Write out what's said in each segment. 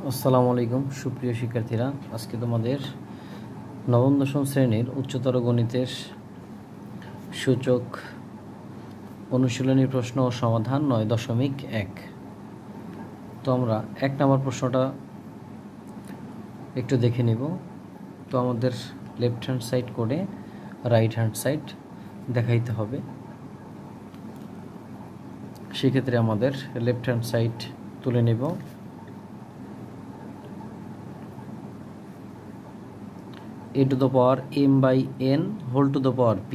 আসসালামু আলাইকুম সুপ্রিয় শিক্ষার্থীরা, আজকে তোমাদের নবম দশম শ্রেণীর উচ্চতর গণিতের সূচক অনুশীলনী প্রশ্ন ও সমাধান 9.1। তো আমরা 1 নম্বর প্রশ্নটা একটু দেখে নিব। তো আমাদের লেফট হ্যান্ড সাইড করে রাইট হ্যান্ড সাইড দেখাইতে হবে। সেক্ষেত্রে আমাদের লেফট হ্যান্ড সাইড তুলে নেব। a to the power m by n whole to the power p।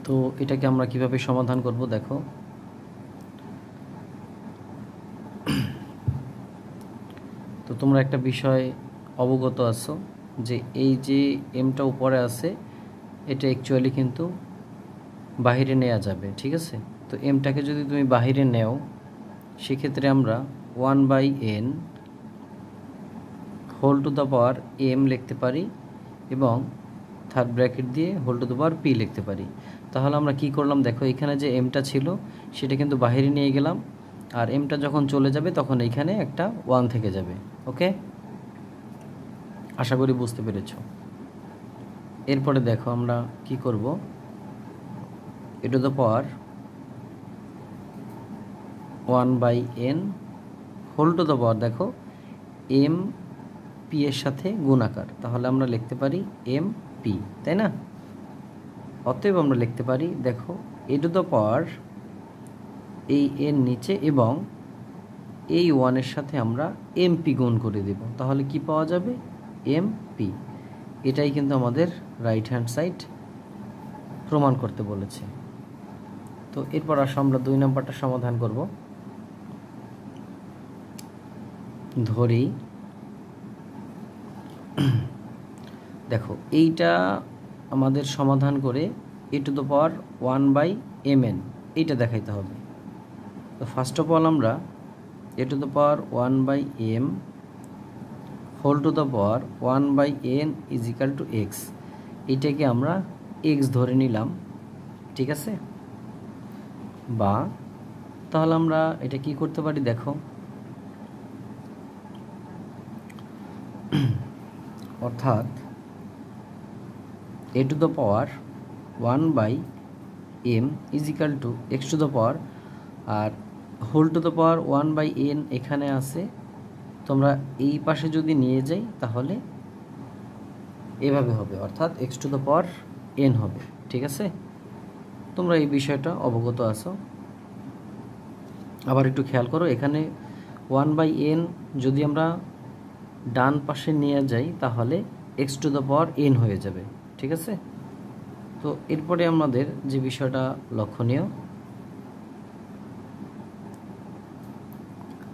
তো এটাকে আমরা কিভাবে সমাধান করব দেখো। তো তোমরা একটা বিষয় অবগত আছো যে এই যে এমটা উপরে আছে এটা অ্যাকচুয়ালি কিন্তু বাহিরে নেওয়া যাবে, ঠিক আছে। তো এমটাকে যদি তুমি বাহিরে নেও সেক্ষেত্রে আমরা 1/n whole to the power M লিখতে পারি এবং থার্ড ব্র্যাকেট দিয়ে whole to the power P লিখতে পারি। তাহলে আমরা কি করলাম দেখো, এখানে যে এমটা ছিল সেটা কিন্তু বাইরে নিয়ে গেলাম, আর এমটা যখন চলে যাবে তখন এইখানে একটা 1 থেকে যাবে। ওকে, আশা করি বুঝতে পেরেছ। এরপরে দেখো আমরা কি করব, a to the power 1/n whole to the power দেখো এম পি এর সাথে গুণাকার, তাহলে আমরা লিখতে পারি এম পি, তাই না। অতএব আমরা লিখতে পারি দেখো এ টু দ্য পাওয়ার এই এর নিচে এবং এই 1 এর সাথে আমরা এম পি গুণ করে দেব, তাহলে কি পাওয়া যাবে এম পি। এটাই কিন্তু আমাদের রাইট হ্যান্ড সাইড প্রমাণ করতে বলেছে। তো এরপর আসো আমরা 2 নম্বরটা সমাধান করব। ধরি দেখো এইটা আমাদের সমাধান করে এ টু দ্য পাওয়ার 1/mn এইটা দেখাইতে হবে। তো ফার্স্ট অফ অল আমরা a to the power 1/m whole to the power 1/n is equal to x, এইটাকে আমরা এক্স ধরে নিলাম, ঠিক আছে। বা তাহলে আমরা এটা কি করতে পারি দেখো, অর্থাৎ a to the power 1/m is equal to x to the power আর whole to the power 1/n এখানে আছে, তোমরা এই পাশে যদি নিয়ে যাই তাহলে এভাবে হবে, অর্থাৎ x to the power n হবে, ঠিক আছে। তোমরা এই বিষয়টা অবগত আছো। আবার একটু খেয়াল করো, এখানে 1/n যদি আমরা ডান পাশে নিয়ে যাই তাহলে x to the power n হয়ে যাবে, ঠিক আছে। তো এরপরে আমাদের যে বিষয়টা লক্ষণীয়,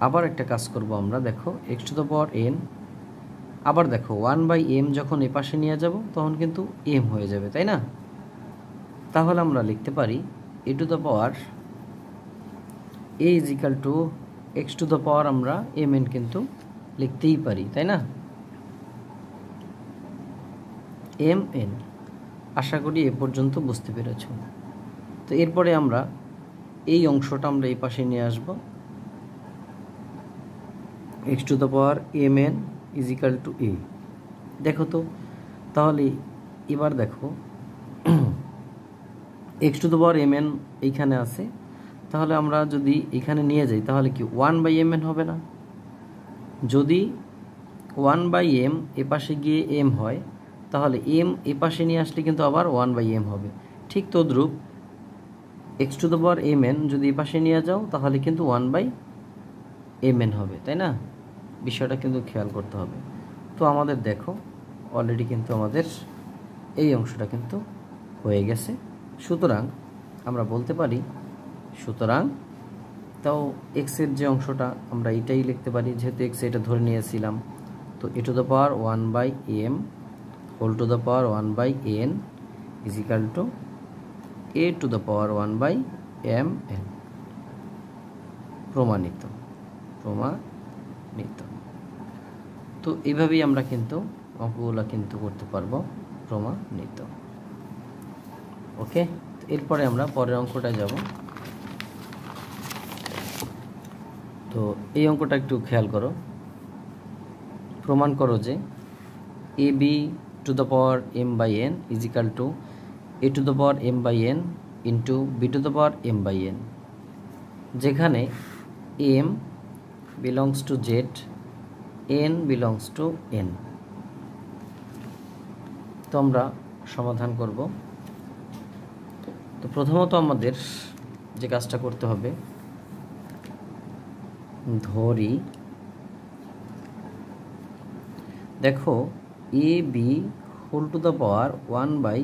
আবার একটা কাজ করব আমরা দেখো x to the power n, আবার দেখো 1/m যখন এ পাশে নিয়ে যাব তখন কিন্তু m হয়ে যাবে, তাই না। তাহলে আমরা লিখতে পারি a to the power a is equal to x to the power আমরা mn কিন্তু লিখতেই পারি, তাই না, mn। আশা করি এ পর্যন্ত বুঝতে পেরেছ। তো এরপরে আমরা এই অংশটা আমরা এই পাশে নিয়ে আসব, x to the power mn is equal to a। দেখো তো তাহলে এবার দেখো x to the power mn এইখানে আছে, তাহলে আমরা যদি এখানে নিয়ে যাই তাহলে কি 1/mn হবে না। যদি 1/m এ পাশে গিয়ে m হয় তাহলে m এ পাশে নিয়ে আসলে কিন্তু আবার 1/m হবে। ঠিক তদ্রূপ x to the power mn যদি এ পাশে নিয়ে যাও তাহলে কিন্তু 1/mn হবে, তাই না। বিষয়টা কিন্তু খেয়াল করতে হবে। তো আমাদের দেখো অলরেডি কিন্তু আমাদের এই অংশটা কিন্তু হয়ে গেছে। সুতরাং আমরা বলতে পারি, সুতরাং তাও x এর যে অংশটা আমরা এটাই লিখতে পারি, যেহেতু x এটা ধরে নিয়েছিলাম। তো a to the power 1/m whole to the power 1/n is equal to a to the power 1/mn। প্রমাণিত। তো এইভাবেই আমরা কিন্তু অঙ্কগুলো কিন্তু করতে পারবো, প্রমাণিত। ওকে, এরপরে আমরা পরের অঙ্কটা যাব। তো এই অঙ্কটা একটু খেয়াল করো। প্রমাণ করো যে a b to the power m by n is equal to a to the power m by n into b to the power m by n, যেখানে m belongs to z, n belongs to n. তো আমরা সমাধান করব। তো প্রথমত আমাদের যে কাজটা করতে হবে, ধরি দেখো a b whole to the power 1 by,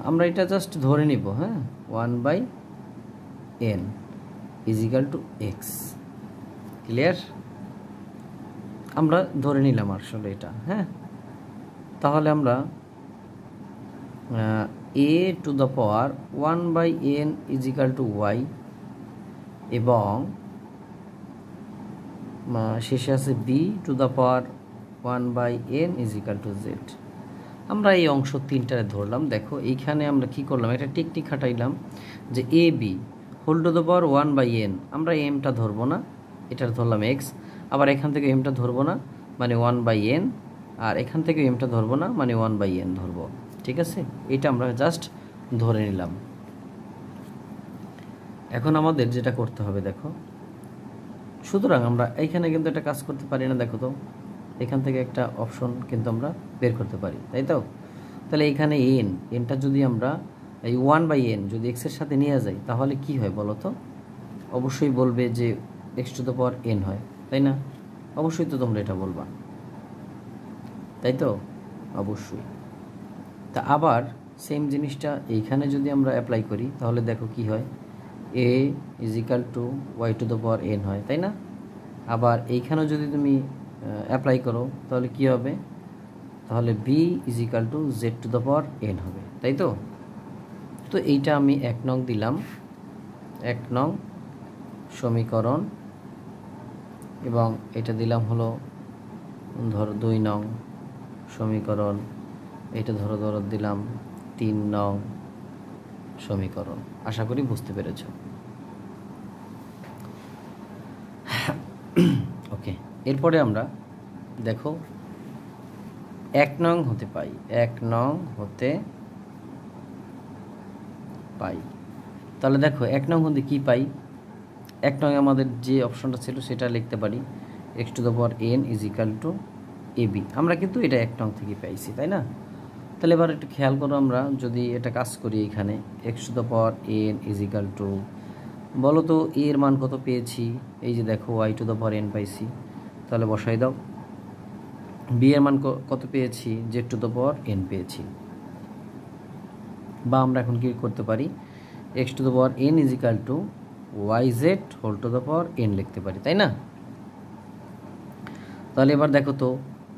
আমরা এটা জাস্ট ধরে নিব, হ্যাঁ, 1 by n is equal to x. Clear? আমরা ধরে নিলাম আসলে এটা, হ্যাঁ। তাহলে আমরা a to the power 1 by n is equal to y এবং শেষে আছে b to the power 1 by n is equal to z. আমরা এই অংশ তিনটারে ধরলাম। দেখো এইখানে আমরা কি করলাম, একটা টেকনিক খাটাইলাম যে a b whole to the power 1 by n, আমরা এমটা ধরবো না, এটার ধরলাম এক্স। আবার এখান থেকে এমটা ধরবো না, মানে 1 বাই এন, আর এখান থেকে এমটা ধরবো না, মানে 1 বাই এন ধরবো। ঠিক আছে, এটা আমরা জাস্ট ধরে নিলাম। এখন আমাদের যেটা করতে হবে, দেখো, সুতরাং আমরা এইখানে কিন্তু একটা কাজ করতে পারি না। দেখো তো এখান থেকে একটা অপশন কিন্তু আমরা বের করতে পারি, তাই তো? তাহলে এইখানে এনটা যদি আমরা এই 1 বাই এন যদি এক্সের সাথে নিয়ে যাই, তাহলে কি হয় বলো তো? অবশ্যই বলবে যে x to the power n হয়, তাই না? অবশ্যই তো তোমরা এটা বলবা, তাই তো? অবশ্যই। তা আবার সেম জিনিসটা এইখানে যদি আমরা অ্যাপ্লাই করি, তাহলে দেখো কি হয়, a is equal to y to the power n হয়, তাই না? আবার এইখানেও যদি তুমি অ্যাপ্লাই করো, তাহলে কি হবে? তাহলে B is equal to Z to the power N হবে, তাই তো? তো এইটা আমি 1 নং দিলাম, 1 নং সমীকরণ, এবং এটা দিলাম হলো ধরো 2 নং সমীকরণ, এটা ধরো দিলাম 3 নং সমীকরণ। আশা করি বুঝতে পেরেছ। ওকে, এরপরে আমরা দেখো 1 নং হতে পাই, 1 নং হতে পাই। তাহলে দেখো 1 নং হতে কি পাই? 1 নং আমাদের যে অপশনটা ছিল সেটা লিখতে পারি, x to the power N is equal to A B. আমরা কিন্তু এটা 1 নং থেকে পাইছি, তাই না? তাহলে এবার একটু খেয়াল করো, আমরা যদি এটা কাজ করি, এখানে x to the power N is equal to, বলো তো এর মান কত পেয়েছি? এই যে দেখো y to the power n পাইছি, তাহলে বসাই দাও। বি এর মান কত পেয়েছি? Z to the power n পেয়েছি। বা আমরা এখন কি করতে পারি, x to the power N is equal to y z whole to the power n লিখতে পারি, তাই না? তাহলে এবার দেখো তো,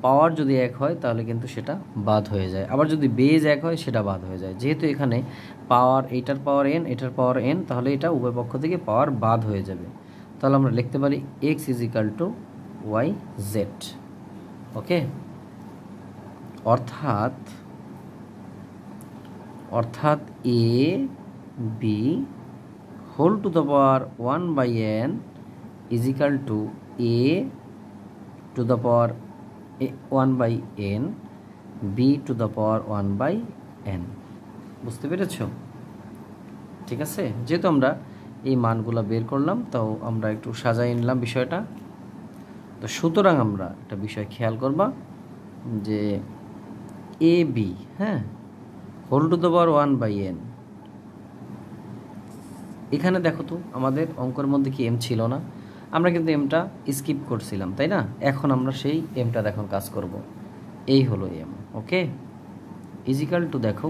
পাওয়ার যদি 1 হয় তাহলে কিন্তু সেটা বাদ হয়ে যায়, আবার যদি বেজ 1 হয় সেটা বাদ হয়ে যায়। যেহেতু এখানে পাওয়ার, এইটার পাওয়ার এন, এটার পাওয়ার এন, তাহলে এটা উভয় পক্ষ থেকে পাওয়ার বাদ হয়ে যাবে। তাহলে আমরা লিখতে পারি x is equal to y z. Okay, অর্থাৎ a b whole to the power 1 by n is equal to a to the power 1 by n, b to the power 1 by n. বুঝতে পেরেছ? ঠিক আছে, যেহেতু আমরা এই মানগুলো বের করলাম, তাও আমরা একটু সাজাই নিলাম বিষয়টা। তো সুতরাং আমরা একটা বিষয় খেয়াল করবা যে এ বি, হ্যাঁ, whole to the power 1 by n, এখানে দেখো তো আমাদের অঙ্কের মধ্যে কি এম ছিল না? আমরা কিন্তু এমটা স্কিপ করছিলাম, তাই না? এখন আমরা সেই এমটা এখন কাজ করব। এই হলো এম। ওকে, ইজিক্যাল টু, দেখো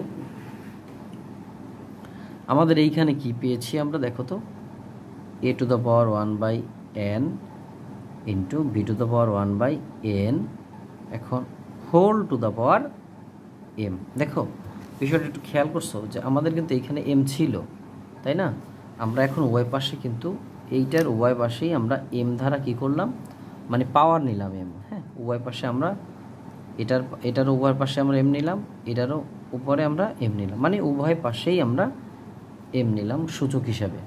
আমাদের এইখানে কি পেয়েছি আমরা, দেখো তো, a to the power 1 by n into b to the power 1 by n, এখন whole to the power m. দেখো বিষয়টা একটু খেয়াল করছো যে আমাদের কিন্তু এইখানে এম ছিল, তাই না? আমরা এখন ওয়াই পাশে কিন্তু এইটার ওয়াই পাশেই আমরা এম ধারা কি করলাম, মানে পাওয়ার নিলাম এম। হ্যাঁ, ওয়াই পাশে আমরা এটারও উভয় পাশে আমরা এম নিলাম, এটারও উপরে আমরা এম নিলাম, মানে উভয় পাশেই আমরা এম নিলাম সূচক হিসাবে,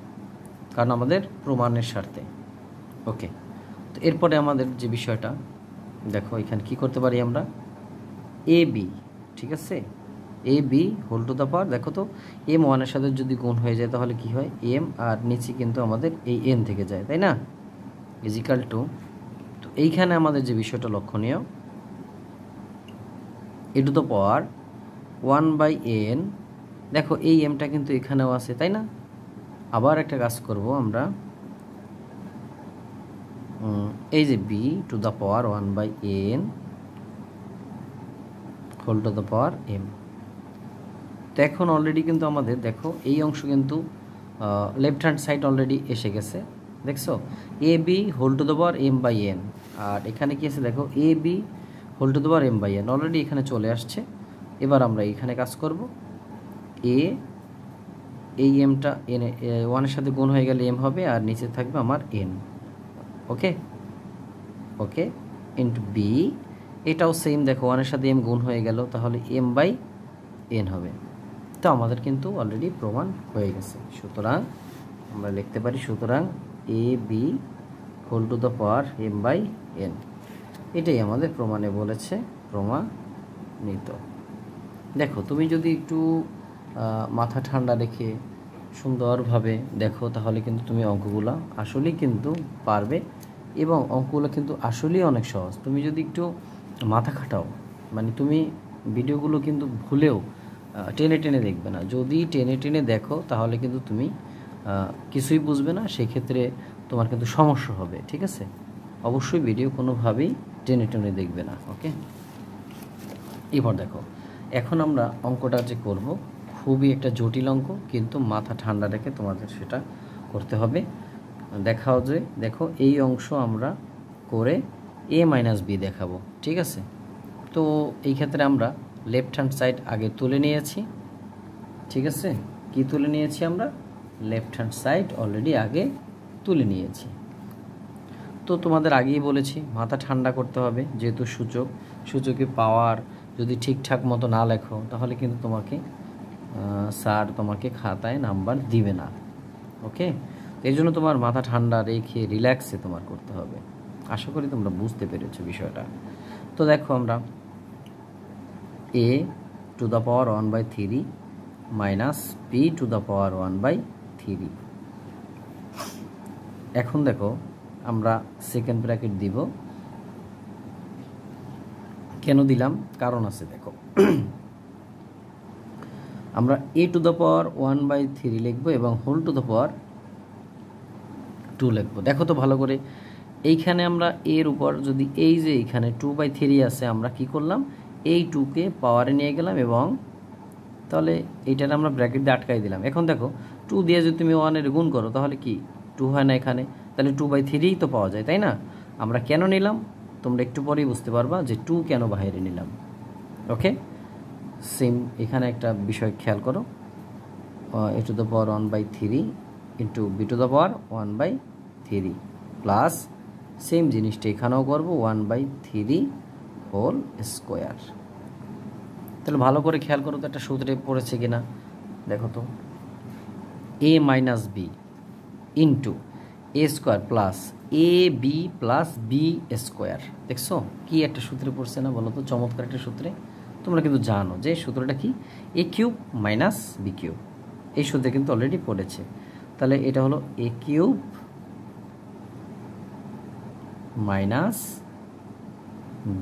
কারণ আমাদের প্রমাণের স্বার্থে। ওকে, তো এরপরে আমাদের যে বিষয়টা দেখো, এখানে কি করতে পারি আমরা, এ বি, ঠিক আছে, a b whole to the power, দেখো তো এম ওয়ানের সাথে যদি গুণ হয়ে যায় তাহলে কি হয়, এম আর নিচে কিন্তু আমাদের এই এন থেকে যায়, তাই না, ইজিক্যাল টু, তো এইখানে আমাদের যে বিষয়টা লক্ষণীয়, এ টু দ্য পাওয়ার 1/n, দেখো এই এমটা কিন্তু এখানেও আছে, তাই না, আবার একটা কাজ করব আমরা, এই যে b to the power 1/n whole to the power m. তো এখন অলরেডি কিন্তু আমাদের দেখো এই অংশ কিন্তু লেফট হ্যান্ড সাইড অলরেডি এসে গেছে, দেখছো, a b whole to the power m/n, আর এখানে কি আছে দেখো, a b whole to the power m/n already এখানে চলে আসছে। এবার আমরা এখানে কাজ করব, এ এই এমটা এন ওয়ানের সাথে গুণ হয়ে গেলে এম হবে, আর নিচে থাকবে আমার এন, ওকে ওকে, ইন্টু বি, এটাও সেম, দেখো ওয়ানের সাথে এম গুণ হয়ে গেল, তাহলে m/n হবে। তো আমাদের কিন্তু অলরেডি প্রমাণ হয়ে গেছে, সুতরাং আমরা লিখতে পারি, সুতরাং a b whole to the power m/n, এটাই আমাদের প্রমাণে বলেছে, প্রমাণিত। দেখো তুমি যদি একটু মাথা ঠান্ডা রেখে সুন্দরভাবে দেখো, তাহলে কিন্তু তুমি অঙ্কগুলো আসলেই কিন্তু পারবে, এবং অঙ্কগুলো কিন্তু আসলেই অনেক সহজ। তুমি যদি একটু মাথা খাটাও, মানে তুমি ভিডিওগুলো কিন্তু ভুলেও টেনে টেনে দেখবে না, যদি টেনে টেনে দেখো তাহলে কিন্তু তুমি কিছুই বুঝবে না, সেক্ষেত্রে তোমার কিন্তু সমস্যা হবে, ঠিক আছে, অবশ্যই ভিডিও কোনোভাবেই টেনে টেনে দেখবে না, ওকে। এবার দেখো, এখন আমরা অঙ্কটা যে করব খুবই একটা জটিল অঙ্ক, কিন্তু মাথা ঠান্ডা রেখে তোমাদের সেটা করতে হবে। দেখাও যে দেখো এই অংশ আমরা করে a - b দেখাবো, ঠিক আছে। তো এই ক্ষেত্রে আমরা লেফট হ্যান্ড সাইড আগে তুলে নিয়েছি, ঠিক আছে, কি তুলে নিয়েছি আমরা, লেফট হ্যান্ড সাইড অলরেডি আগে তুলে নিয়েছি। তো তোমাদের আগেই বলেছি মাথা ঠান্ডা করতে হবে, যেহেতু সূচকে পাওয়ার যদি ঠিকঠাক মতো না লেখো তাহলে কিন্তু তোমাকে স্যার তোমাকে খাতায় নাম্বার দিবে না, ওকে। এই জন্য তোমার মাথা ঠান্ডা রেখে রিল্যাক্সে তোমার করতে হবে। আশা করি তোমরা বুঝতে পেরেছো বিষয়টা। তো দেখো আমরা a two the power 1/3 minus b two the পাওয়ার 1/3, এখন দেখো আমরা সেকেন্ড ব্র্যাকেট দিব, কেন দিলাম কারণ আছে, দেখো আমরা a টু দ্য পাওয়ার 1/3 লিখবো এবং হোল টু দ্য পাওয়ার 2 লিখবো। দেখো তো ভালো করে, এইখানে আমরা এর উপর যদি এই যে এইখানে 2/3 আছে, আমরা কি করলাম, এই 2কে পাওয়ারে নিয়ে গেলাম এবং তাহলে এইটার আমরা ব্র্যাকেট দিয়ে আটকাই দিলাম। এখন দেখো 2 দিয়ে যদি তুমি 1-এর গুণ করো তাহলে কি 2 হয় না এখানে, তাহলে 2/3 তো পাওয়া যায়, তাই না। আমরা কেন নিলাম তোমরা একটু পরেই বুঝতে পারবা যে 2 কেন বাইরে নিলাম, ওকে। সেম এখানে একটা বিষয় খেয়াল করো, a two the power 1/3 into b two the power 1/3 plus same জিনিসটা এখানেও করবো 1/3 হোল স্কোয়ার। তাহলে ভালো করে খেয়াল করো তো একটা সূত্রে পড়েছে কিনা, দেখো তো, a - b into a square plus a b plus b square, দেখছো কি একটা সূত্রে পড়ছে না, বলো তো, চমৎকার একটা সূত্রে। তোমরা কিন্তু জানো যে সূত্রটা কি, a cube minus b cube, এই সূত্রে কিন্তু অলরেডি পড়েছে। তাহলে এটা হলো a cube minus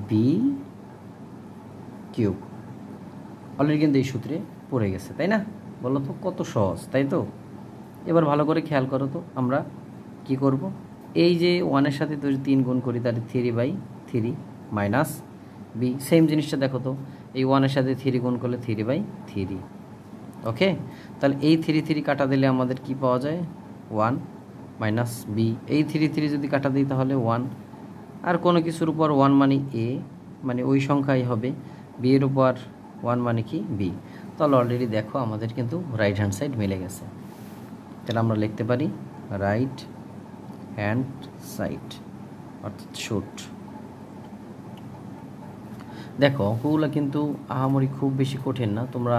b cube, already কিন্তু এই সূত্রে পড়ে গেছে, তাই না, বলো তো কত সহজ, তাই তো। এবার ভালো করে খেয়াল করো তো, আমরা কি করব, এই যে 1-এর সাথে যদি 3 গুণ করি তাহলে 3/3 মাইনাস বি, সেম জিনিসটা দেখো তো, এই 1-এর সাথে 3 গুণ করলে 3/3, ওকে। তাহলে এই 3 কাটা দিলে আমাদের কি পাওয়া যায়, 1 মাইনাস বি, এই 3 যদি কাটা দিই তাহলে 1, আর কোনো কিছুর উপর 1 মানে এ, মানে ওই সংখ্যাই হবে, বি এর উপর 1 মানে কি বি। তাহলে অলরেডি দেখো আমাদের কিন্তু রাইট হ্যান্ড সাইড মিলে গেছে। তাহলে আমরা লিখতে পারি রাইট হ্যান্ড সাইড অর্থাৎ শুট। দেখো অঙ্কগুলো কিন্তু আহামরি খুব বেশি কঠিন না, তোমরা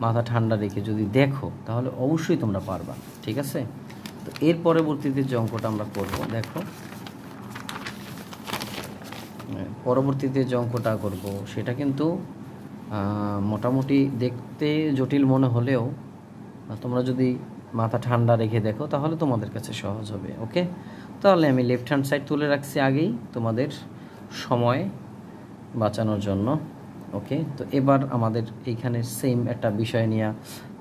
মাথা ঠান্ডা রেখে যদি দেখো তাহলে অবশ্যই তোমরা পারবা, ঠিক আছে। তো এর পরবর্তীতে যে অঙ্কটা আমরা করব, দেখো পরবর্তীতে যে অঙ্কটা করব সেটা কিন্তু মোটামুটি দেখতে জটিল মনে হলেও তোমরা যদি মাথা ঠান্ডা রেখে দেখো তাহলে তোমাদের কাছে সহজ হবে। ওকে, তাহলে আমি লেফট হ্যান্ড সাইড তুলে রাখছি আগেই তোমাদের সময় বাঁচানোর জন্য। ওকে, তো এবার আমাদের এইখানে সেম একটা বিষয় নিয়ে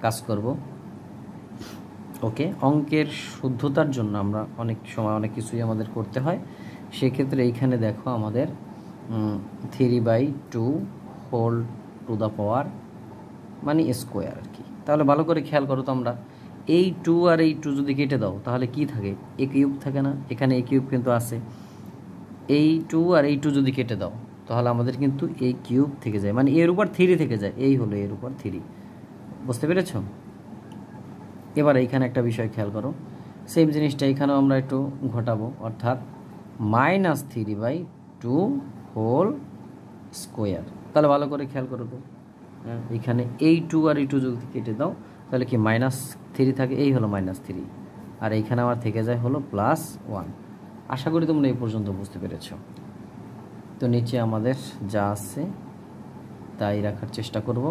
কাজ করব। ওকে, অঙ্কের শুদ্ধতার জন্য আমরা অনেক সময় অনেক কিছুই আমাদের করতে হয়। সেক্ষেত্রে এইখানে দেখো আমাদের 3/2 হোল টু দ্য পাওয়ার মানে স্কোয়ার আর কি। তাহলে ভালো করে খেয়াল করো তোমরা, এই 2 আর এই 2 যদি কেটে দাও তাহলে কি থাকে? এ কিউব থাকে না? এখানে এ কিউব কিন্তু আছে। এই 2 আর এই 2 যদি কেটে দাও তাহলে আমাদের কিন্তু এই কিউব থেকে যায়, মানে এর উপর 3 থেকে যায়। এই হলো এর উপর 3। বুঝতে পেরেছ? এবার এইখানে একটা বিষয় খেয়াল করো, সেম জিনিসটা এখানেও আমরা একটু ঘটাবো, অর্থাৎ -3/2 হোল স্কোয়ার। তাহলে ভালো করে খেয়াল করো তো, এখানে এই 2 আর এই 2 যদি কেটে দাও তাহলে কি -3 থাকে? এই হলো -3, আর এইখানে আমার থেকে যায় হলো +1। আশা করি তোমরা এই পর্যন্ত বুঝতে পেরেছ। তো নিচে আমাদের যা আছে তাই রাখার চেষ্টা করব,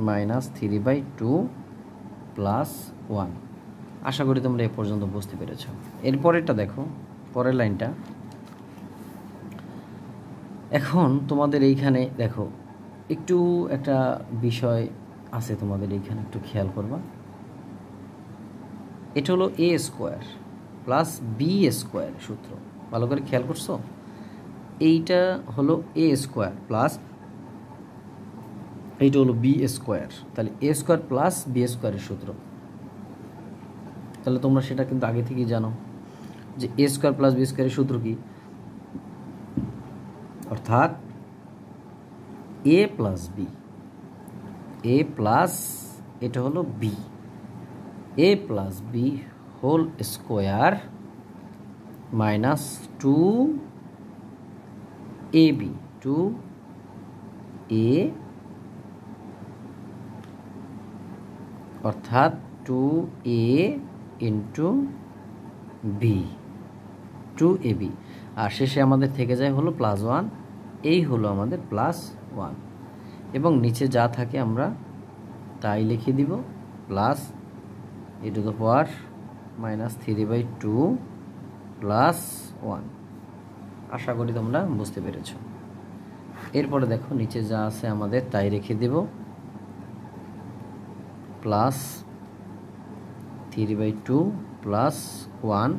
-3/2 +1। আশা করি তোমরা এই পর্যন্ত বুঝতে পেরেছ। এরপরেরটা দেখো, পরের লাইনটা। এখন তোমাদের এইখানে দেখো একটু একটা বিষয় আছে, তোমাদের এইখানে একটু খেয়াল করবা। এটা হলো a² + b² সূত্র। ভালো করে খেয়াল করছো? এইটা হলো a² প্লাস এইটা হলো b²। তাহলে a² + b² এর সূত্র। তাহলে তোমরা সেটা কিন্তু আগে থেকেই জানো যে a² + b² এর সূত্র কি, অর্থাৎ a + b, a প্লাস এটা হলো b, a + b whole square -2ab, 2a অর্থাৎ 2a ইন্টু b, 2ab, আর শেষে আমাদের থেকে যায় হলো +1। এই হলো আমাদের +1, এবং নিচে যা থাকে আমরা তাই লিখে দিব, প্লাস e⁻³ -3/2 +1। আশা করি তোমরা বুঝতে পেরেছ। এরপরে দেখো নিচে যা আছে আমাদের তাই রেখে দেব, +3/2 +1।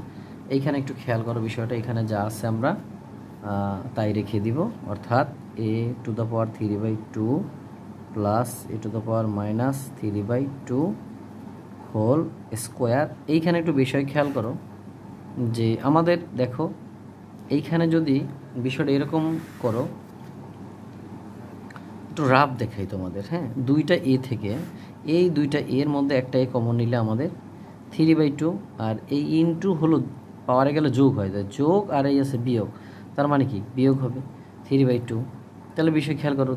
এইখানে একটু খেয়াল করো বিষয়টা, এখানে যা আছে আমরা তাই রেখে দিব, অর্থাৎ a⁻³ +e⁻³ হোল স্কোয়ার। এইখানে একটু বিষয় খেয়াল করো যে আমাদের দেখো এইখানে যদি বিষয়টা এরকম করো, একটু রাফ দেখাই তোমাদের। হ্যাঁ, দুইটা এ থেকে এই দুইটা এর মধ্যে একটা এ কমন নিলে আমাদের 3/2, আর এই ইনটু হলো পাওয়ারে গেলে যোগ হয়ে যায়, যোগ, আর এই আছে বিয়োগ, তার মানে কি বিয়োগ হবে 3/2। তাহলে বিষয় খেয়াল করো,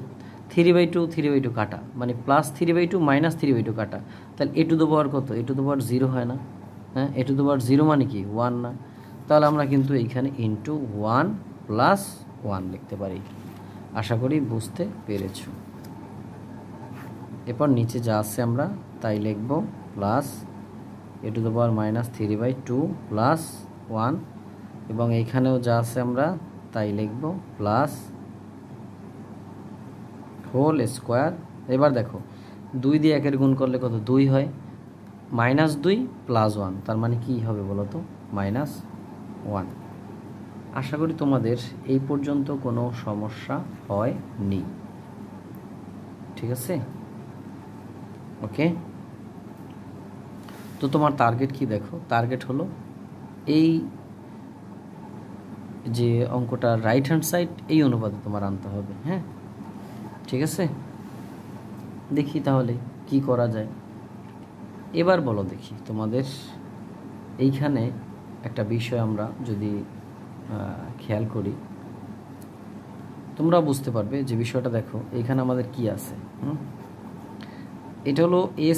3/2 কাটা, মানে +3/2 -3/2 কাটা, তাহলে a² কত? a² 0 হয় না? হ্যাঁ, a² 0 মানে কি 1 না? তাহলে আমরা কিন্তু এইখানে ইন্টু 1 + 1 লিখতে পারি। আশা করি বুঝতে পেরেছ। এরপর নিচে যা আছে আমরা তাই লিখব, প্লাস e⁻³ +1, এবং এইখানেও যা আছে আমরা তাই লিখব, প্লাস হোল স্কোয়ার। এবার দেখো 2 দিয়ে 1 গুণ করলে কত? 2 হয়, -2 + 1, তার মানে কি হবে বলো তো? -1। আশা করি তোমাদের এই পর্যন্ত কোনো সমস্যা হয়নি। ঠিক আছে? ওকে, তো তোমার টার্গেট কি দেখো, টার্গেট হলো এই যে অঙ্কটা রাইট হ্যান্ড সাইড এই অনুপাতে তোমার আনতে হবে। হ্যাঁ, ঠিক আছে, দেখি তাহলে কি করা যায়। এবার বলো দেখি তোমাদের এইখানে একটা বিষয় আমরা যদি খেয়াল করি, তোমরা বুঝতে পারবে যে বিষয়টা দেখো এইখানে আমাদের কি আছে। এটা হলো a²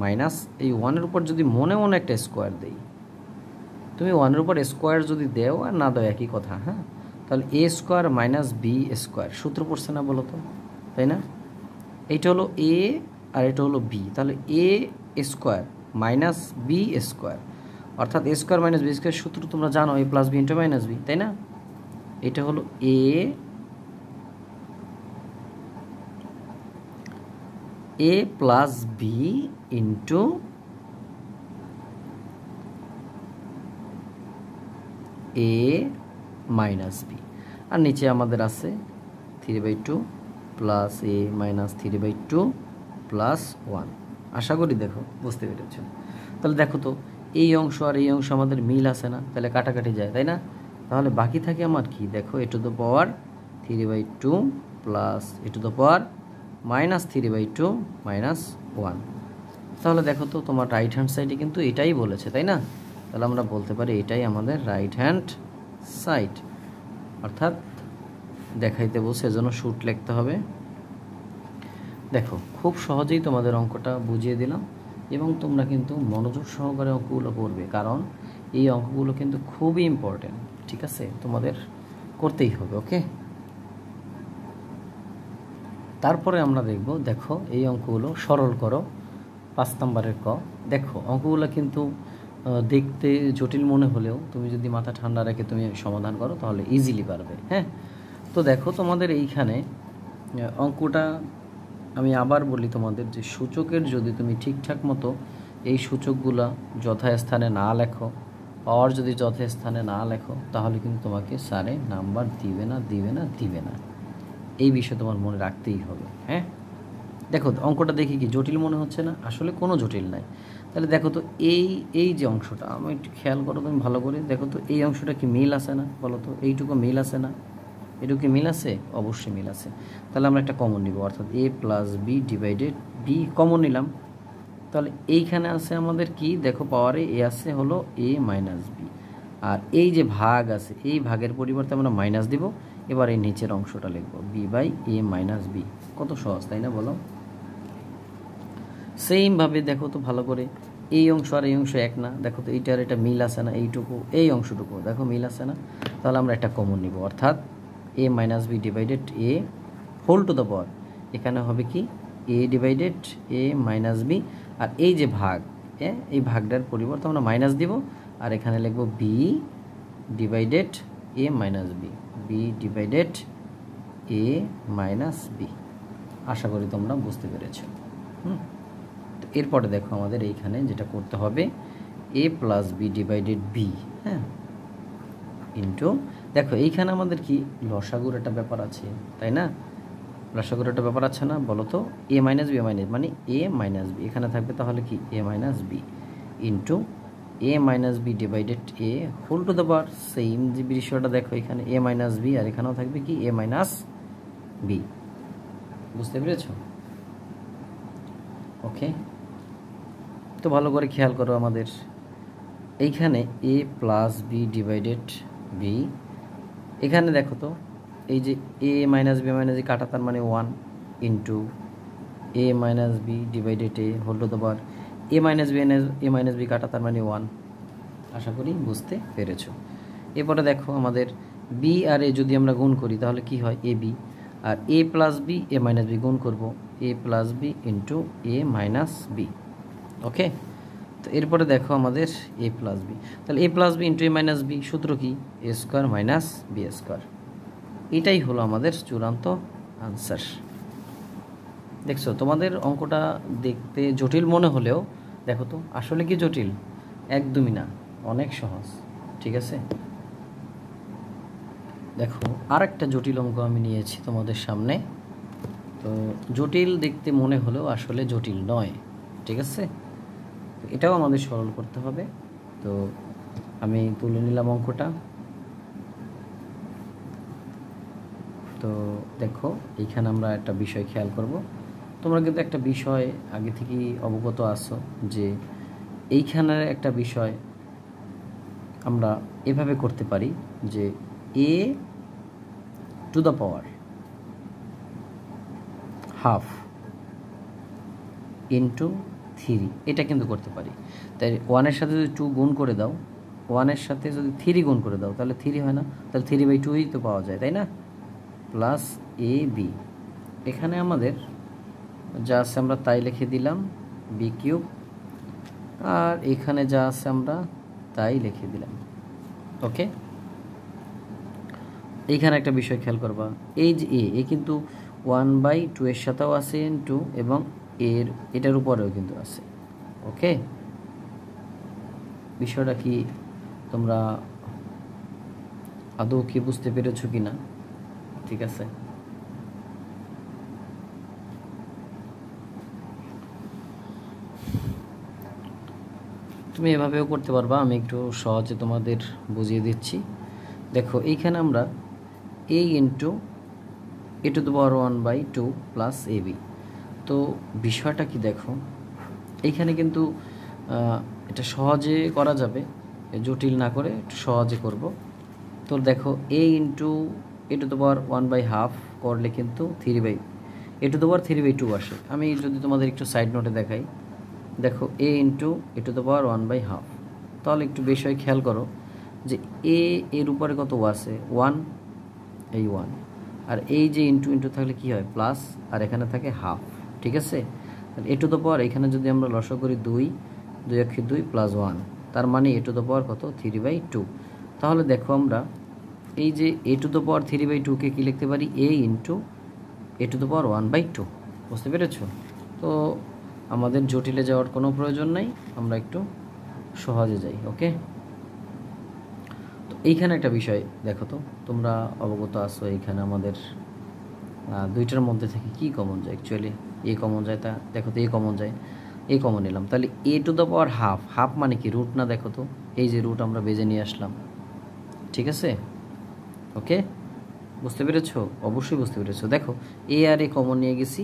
মাইনাস এই 1-এর উপর যদি মনে মনে একটা স্কোয়ার দেই, তুমি 1-এর উপর স্কোয়ার যদি দেও আর না দাও একই কথা। হ্যাঁ, তাহলে a square minus b square, সূত্র পড়ছে না বলো তো, তাই না? এইটা হলো এ আর এটা হলো বি, তাহলে a square minus b square, অর্থাৎ a square minus b square সূত্র তোমরা জানো, a plus b into minus b, তাই না? এটা হলো a plus b into a minus b, আর নিচে আমাদের আছে 3/2 প্লাস এ মাইনাস 3/2 প্লাস 1। আশা করি দেখো বুঝতে পেরেছ। তাহলে দেখো তো এই অংশ আর এই অংশ আমাদের মিল আছে না, তাহলে কাটাকাটি যায়, তাই না? তাহলে বাকি থাকে আমার কি, দেখো a to the power 3/2 plus a to the power minus 3/2 minus 1। তাহলে দেখো তো তোমার রাইট হ্যান্ড সাইডে কিন্তু এটাই বলেছে, তাই না? তাহলে আমরা বলতে পারি এটাই আমাদের রাইট হ্যান্ড সাইড, অর্থাৎ দেখাইতে বলছে এজন্য শুট লিখতে হবে। দেখো খুব সহজেই তোমাদের অঙ্কটা বুঝিয়ে দিলাম, এবং তোমরা কিন্তু মনোযোগ সহকারে অঙ্কগুলো করবে, কারণ এই অঙ্কগুলো কিন্তু খুবই ইম্পর্টেন্ট, ঠিক আছে? তোমাদের করতেই হবে, ওকে? তারপরে আমরা দেখব, দেখো এই অঙ্কগুলো সরল করো। 5 নম্বরের ক। দেখো অঙ্কগুলো কিন্তু দেখতে জটিল মনে হলেও তুমি যদি মাথা ঠান্ডা রেখে তুমি সমাধান করো তাহলে ইজিলি পারবে। হ্যাঁ, তো দেখো তোমাদের এইখানে অঙ্কটা আমি আবার বলি তোমাদের, যে সূচকের যদি তুমি ঠিকঠাক মতো এই সূচকগুলা যথাস্থানে না লেখো, আর যদি যথাস্থানে না লেখো, তাহলে কিন্তু তোমাকে স্যারে নাম্বার দিবে না। এই বিষয়ে তোমার মনে রাখতেই হবে। হ্যাঁ, দেখো অঙ্কটা দেখি কি জটিল মনে হচ্ছে না? আসলে কোনো জটিল নাই। তাহলে দেখো তো এই যে অংশটা, আমি একটু খেয়াল করো তুমি ভালো করে, দেখো তো এই অংশটা কি মিল আছে না বলো তো? এইটুকু মিল আছে না? এটুকু কি মিল আছে? অবশ্যই মিল আছে। তাহলে আমরা একটা কমন নিব, অর্থাৎ a plus b divided b common নিলাম। তাহলে এইখানে আছে আমাদের কি, দেখো পাওয়ারে এ আছে হলো এ মাইনাস বি, আর এই যে ভাগ আছে এই ভাগের পরিবর্তে আমরা মাইনাস দিব। এবার এই নিচের অংশটা লিখবো b by a minus b. কত সহজ, তাই না বলো? সেমভাবে দেখো তো ভালো করে, এই অংশ আর এই অংশ এক না, দেখো তো এইটার এটা মিল আছে না? এইটুকু এই অংশটুকু দেখো মিল আছে না? তাহলে আমরা একটা কমন নিব, অর্থাৎ a minus b divided a whole to the power, এখানে হবে কি a divided a minus b, আর এই যে ভাগ, এই ভাগটার পরিবর্তে আমরা মাইনাস দিব, আর এখানে লিখব B divided a minus B, B divided a minus B. আশা করি তোমরা বুঝতে পেরেছো। তো এরপরে দেখো আমাদের এইখানে যেটা করতে হবে, এ প্লাস বি ডিভাইডেড বি, হ্যাঁ, ইন্টু, দেখো এইখানে আমাদের কি লসাগুর একটা ব্যাপার আছে, তাই না? লসাগুর একটা ব্যাপার আছে না বলো তো? এ মাইনাস বি মানে এ মাইনাস বি, এখানে থাকবে তাহলে কি a minus b into a minus b divided a whole to the power. Same যে বিষয়টা দেখো এখানে এ মাইনাস বি, আর এখানেও থাকবে কি এ মাইনাস বি। বুঝতে পেরেছ? ওকে, তো ভালো করে খেয়াল করো আমাদের এইখানে এ প্লাস বি ডিভাইডেড বি, এখানে দেখো তো এই যে এ মাইনাস বি কাটা, তার মানে 1 into a minus b divided a whole to the power a minus b কাটা, তার মানে 1। আশা করি বুঝতে পেরেছো। এরপরে দেখো আমাদের বি আর এ যদি আমরা গুণ করি তাহলে কি হয়, A B, R A plus B A minus B গুণ করবো এ plus b into a minus b. ওকে, তো এরপরে দেখো আমাদের এ প্লাস বি, তাহলে এ plus b into a minus B, সূত্র কি এ স্কোয়ার মাইনাস বি স্কোয়ার। এটাই হলো আমাদের চূড়ান্ত আনসার। দেখছো তোমাদের অঙ্কটা দেখতে জটিল মনে হলেও দেখো তো আসলে কি জটিল? একদমই না, অনেক সহজ। ঠিক আছে, দেখো আর একটা জটিল অঙ্ক আমি নিয়েছি তোমাদের সামনে। তো জটিল দেখতে মনে হলেও আসলে জটিল নয়, ঠিক আছে? এটাও আমাদের সরল করতে হবে। তো আমি তুলে নিলাম অঙ্কটা। তো দেখো এইখানে আমরা একটা বিষয় খেয়াল করব, তোমরা কিন্তু একটা বিষয় আগে থেকেই অবগত আছো যে এইখানের একটা বিষয় আমরা এভাবে করতে পারি যে a to the power half into 3, এটা কিন্তু করতে পারি। তাই 1-এর সাথে যদি 2 গুণ করে দাও 1-এর সাথে যদি 3 গুণ করে দাও তাহলে 3 হয় না, তাহলে 3/2ই তো পাওয়া যায়, তাই না? প্লাস এ বি, এখানে আমাদের যা আছে আমরা তাই লিখে দিলাম বি কিউব, আর এখানে যা আছে আমরা তাই লিখে দিলাম। ওকে, এইখানে একটা বিষয় খেয়াল করবা, এই যে এ কিন্তু 1/2 এর সাথেও আছে ইনটু, এবং এটার উপরেও কিন্তু আছে। ওকে, বিষয়টা কি তোমরা আদৌ কি বুঝতে পেরেছো কি না? ঠিক আছে, তুমি এভাবেও করতে পারবা, আমি একটু সহজে তোমাদের বুঝিয়ে দিচ্ছি। দেখো এইখানে আমরা a into a⁻1/2 plus ab, তো বিষয়টা কি দেখো, এইখানে কিন্তু এটা সহজে করা যাবে, জটিল না করে একটু সহজে করব। তো দেখো a ইন্টু a⁻1/2 করলে কিন্তু a⁻3/2 আসে। আমি যদি তোমাদের একটু সাইড নোটে দেখাই, দেখো a ইন্টু a⁻1/2, তাহলে একটু বিষয় খেয়াল করো যে এর উপরে কত আছে 1, এই 1, আর এই যে ইন্টু ইন্টু থাকলে কি হয় প্লাস, আর এখানে থাকে হাফ। ঠিক আছে, এখানে যদি আমরা লসাগু করি 2 × 2 প্লাস 1, তার মানে কত 3/2। তাহলে দেখো আমরা এই যে a⁻3/2 কে কি লিখতে পারি, a ইন্টু a⁻1/2। বুঝতে পেরেছ? তো আমাদের জটিলে যাওয়ার কোনো প্রয়োজন নাই, আমরা একটু সহজে যাই। ওকে, তো এইখানে একটা বিষয় দেখো, তো তোমরা অবগত আছো এইখানে আমাদের দুইটার মধ্যে থেকে কি কমন যায়, অ্যাকচুয়ালি এ কমন যায়, তা দেখো তো এ কমন যায়, এ কমন নিলাম, তাহলে a⁻½ মানে কি রুট না? দেখো তো এই যে রুট আমরা বেজে নিয়ে আসলাম। ঠিক আছে, ওকে, বুঝতে পেরেছো? অবশ্যই বুঝতে পেরেছো। দেখো এ আর এ কমন নিয়ে গেছি,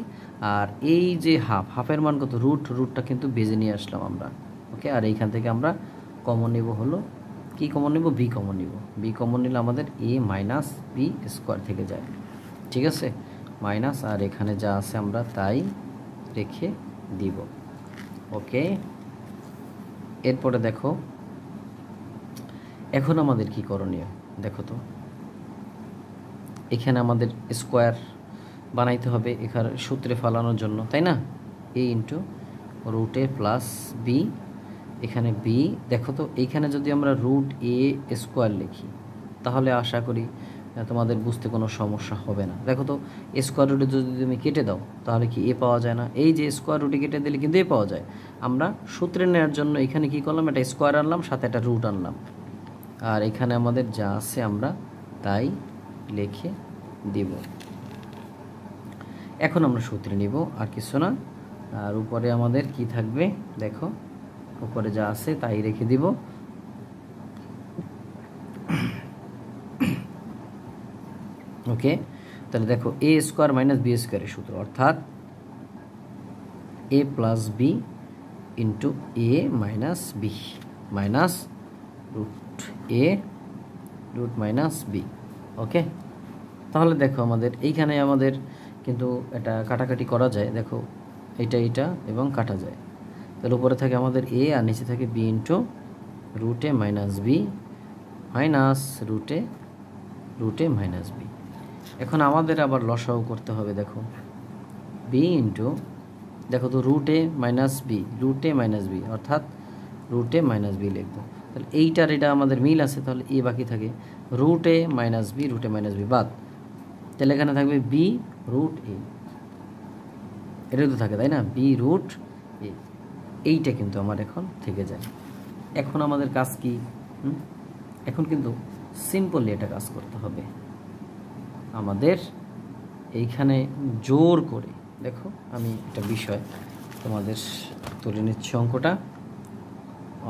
আর এই যে হাফের মান কত, রুটটা কিন্তু বেজে নিয়ে আসলাম আমরা। ওকে, আর এইখান থেকে আমরা কমন নেব হলো কি কমন নেব, বি কমন নেব। বি কমন নিলে আমাদের a মাইনাস বি স্কোয়ার থেকে যায়। ঠিক আছে, মাইনাস, আর এখানে যা আছে আমরা তাই রেখে দিব। ওকে, এরপরে দেখো এখন আমাদের কি করণীয়, দেখো তো এখানে আমাদের স্কোয়ার বানাইতে হবে এখানে সূত্রে ফালানোর জন্য, তাই না? a into √a plus b, এখানে বি, দেখো তো এইখানে যদি আমরা √a² লিখি তাহলে আশা করি তোমাদের বুঝতে কোনো সমস্যা হবে না। দেখো তো স্কোয়ার রুটে যদি তুমি কেটে দাও তাহলে কি এ পাওয়া যায় না? এই যে স্কোয়ার রুটে কেটে দিলে কিন্তু এ পাওয়া যায়। আমরা সূত্রে নেওয়ার জন্য এখানে কি করলাম, একটা স্কোয়ার আনলাম, সাথে একটা রুট আনলাম, আর এখানে আমাদের যা আছে আমরা তাই লিখে দিব। এখন আমরা সূত্রে নিব, আর কিছু না। আর উপরে আমাদের কি থাকবে, দেখো উপরে যা আছে তাই রেখে দিব। ওকে, তাহলে দেখো a² মাইনাস b² এর সূত্র, অর্থাৎ a plus b into a minus b minus √a √ minus b. Okay, তাহলে দেখো আমাদের এইখানে আমাদের কিন্তু এটা কাটাকাটি করা যায়, দেখো এটা এবং কাটা যায়, তাহলে উপরে থাকে আমাদের a আর নিচে থাকে b into √a minus b minus √a minus b. এখন আমাদের আবার লসাগু করতে হবে, দেখো b ইন্টু, দেখো তো √a মাইনাস বি অর্থাৎ √a মাইনাস বি লিখবো, তাহলে এইটার এটা আমাদের মিল আছে, তাহলে এ বাকি থাকে √a মাইনাস বি বাদ, তাহলে এখানে থাকবে b √a, এটা তো থাকে, তাই না? b √a, এইটা কিন্তু আমার এখন থেকে যায়। এখন আমাদের কাজ কি, এখন কিন্তু সিম্পলি এটা কাজ করতে হবে আমাদের, এইখানে জোর করে দেখো আমি একটা বিষয় তোমাদের তুলে নিচ্ছি অঙ্কটা,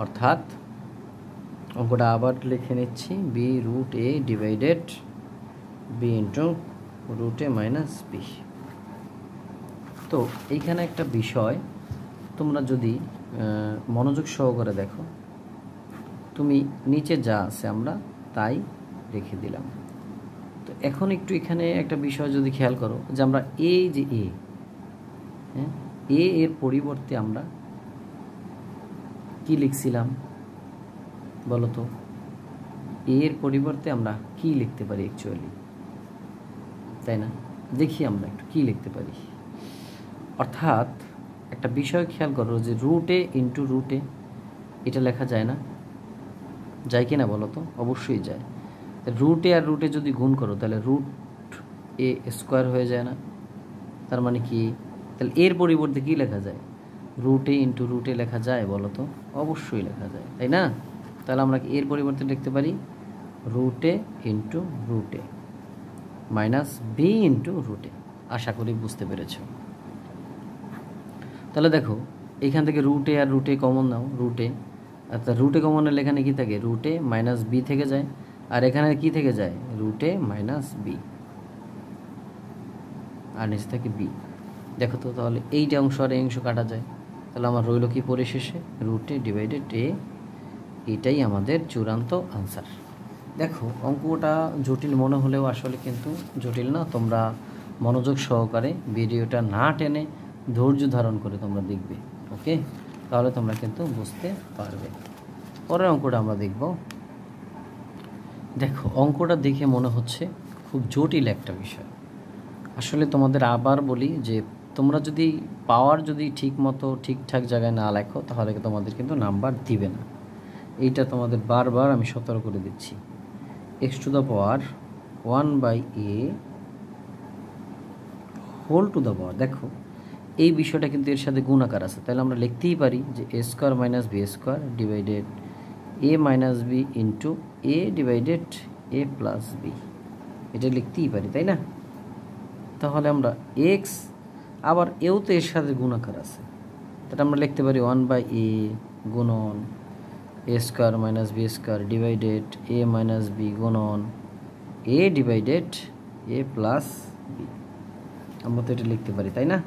অর্থাৎ অঙ্কটা আবার লিখে নিচ্ছি, b √a divided b into √a minus b. তো এইখানে একটা বিষয় তোমরা যদি মনোযোগ সহকারে দেখো, তুমি নিচে যা আছে আমরা তাই রেখে দিলাম। তো এখন একটু এখানে একটা বিষয় যদি খেয়াল করো, যে আমরা এই যে এ এর পরিবর্তে আমরা কি লিখছিলাম বলো তো? এর পরিবর্তে আমরা কি লিখতে পারি অ্যাকচুয়ালি, তাই না? দেখি আমরা একটু কি লিখতে পারি। অর্থাৎ একটা বিষয় খেয়াল করো যে রুট এ ইন্টু রুট এ, এটা লেখা যায় না? যায় কি না বলো তো? অবশ্যই যায়। রুট এ আর রুটে যদি গুণ করো তাহলে রুট এ স্কোয়ার হয়ে যায় না? তার মানে কি, তাহলে এর পরিবর্তে কি লেখা যায়? রুট এ ইন্টু রুট এ লেখা যায় বলো তো? অবশ্যই লেখা যায়, তাই না? তাহলে আমরা এর পরিবর্তে লিখতে পারি রুট এ ইন্টু রুট এ মাইনাস বি ইন্টু রুট এ। আশা করি বুঝতে পেরেছ। তাহলে দেখো এখান থেকে root A R root a common now, root এ, অর্থাৎ রুট এ কমন হলে এখানে কী থাকে? রুট এ মাইনাস বি থেকে যায়, আর এখানে কি থেকে যায়? রুট এ মাইনাস বি, আর নিচে থাকে বি। দেখো তো তাহলে এইটা অংশ আর এই অংশ কাটা যায়, তাহলে আমার রইল কি পরিশেষে? রুট এ ডিভাইডেড এ। এটাই আমাদের চূড়ান্ত আনসার। দেখো অঙ্কটা জটিল মনে হলেও আসলে কিন্তু জটিল না। তোমরা মনোযোগ সহকারে ভিডিওটা না টেনে ধৈর্য ধারণ করে তোমরা দেখবে, ওকে? তাহলে তোমরা কিন্তু বুঝতে পারবে। পরের অঙ্কটা আমরা দেখব। দেখো অঙ্কটা দেখে মনে হচ্ছে খুব জটিল একটা বিষয়। আসলে তোমাদের আবার বলি যে তোমরা যদি পাওয়ার যদি ঠিকঠাক জায়গায় না লেখো তাহলে তোমাদের কিন্তু নাম্বার দিবে না। এইটা তোমাদের বারবার আমি সতর্ক করে দিচ্ছি। X to the power 1/a whole to the power, দেখো এই বিষয়টা কিন্তু এর সাথে গুণাকার আছে, তাহলে আমরা লিখতেই পারি যে a square minus b square divided a minus b into a divided a plus b, এটা লিখতেই পারি, তাই না? তাহলে আমরা এক্স আবার এও তো এর সাথে গুণাকার আছে, তাহলে আমরা লিখতে পারি 1/a গুণন a square minus b square divided a minus b গুণন a divided a plus b. আমরা তো এটা লিখতে পারি, তাই না?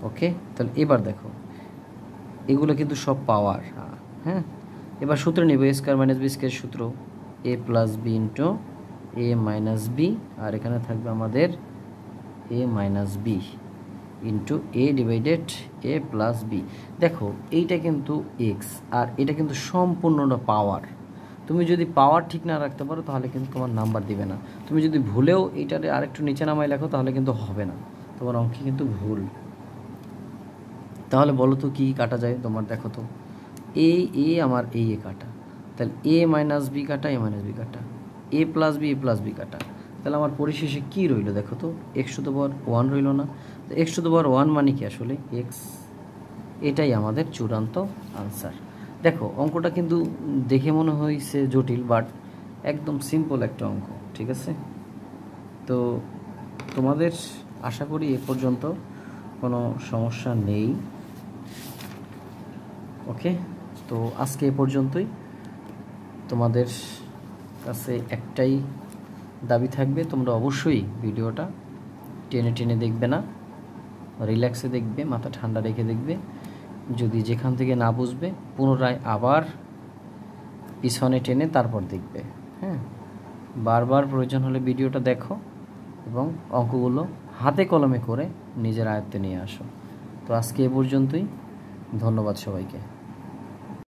ওকে, তাহলে এবার দেখো এগুলো কিন্তু সব পাওয়ার। হ্যাঁ, এবার সূত্র নেব a square minus b square সূত্র a plus b into a minus b, আর এখানে থাকবে আমাদের a minus b into a divided a plus b. দেখো এইটা কিন্তু এক্স আর এটা কিন্তু সম্পূর্ণটা পাওয়ার। তুমি যদি পাওয়ার ঠিক না রাখতে পারো তাহলে কিন্তু তোমার নাম্বার দিবে না। তুমি যদি ভুলেও এইটারে আরেকটু নিচে নামায় লেখো তাহলে কিন্তু হবে না, তোমার অঙ্কে কিন্তু ভুল। তাহলে বলো তো কী কাটা যায় তোমার? দেখো তো এ আমার এ কাটা, তাহলে এ মাইনাস বি কাটা, এ মাইনাস বি কাটা, এ প্লাস বি কাটা, তাহলে আমার পরিশেষে কী রইল? দেখো তো এক্স টু দ্য পাওয়ার 1 রইল না? তো এক্স টু দ্য পাওয়ার 1 মানে কি আসলে এক্স। এটাই আমাদের চূড়ান্ত আনসার। দেখো অঙ্কটা কিন্তু দেখে মনে হয়েছে জটিল, বাট একদম সিম্পল একটা অঙ্ক, ঠিক আছে? তো তোমাদের আশা করি এ পর্যন্ত কোনো সমস্যা নেই। ওকে, তো আজকে এ পর্যন্তই। তোমাদের কাছে একটাই দাবি থাকবে, তোমরা অবশ্যই ভিডিওটা টেনে দেখবে না, রিল্যাক্সে দেখবে, মাথা ঠান্ডা রেখে দেখবে। যদি যেখান থেকে না বুঝবে পুনরায় আবার পিছনে টেনে তারপর দেখবে। হ্যাঁ, বারবার প্রয়োজন হলে ভিডিওটা দেখো এবং অঙ্কগুলো হাতে কলমে করে নিজের আয়ত্তে নিয়ে আসো। তো আজকে এ পর্যন্তই, ধন্যবাদ সবাইকে।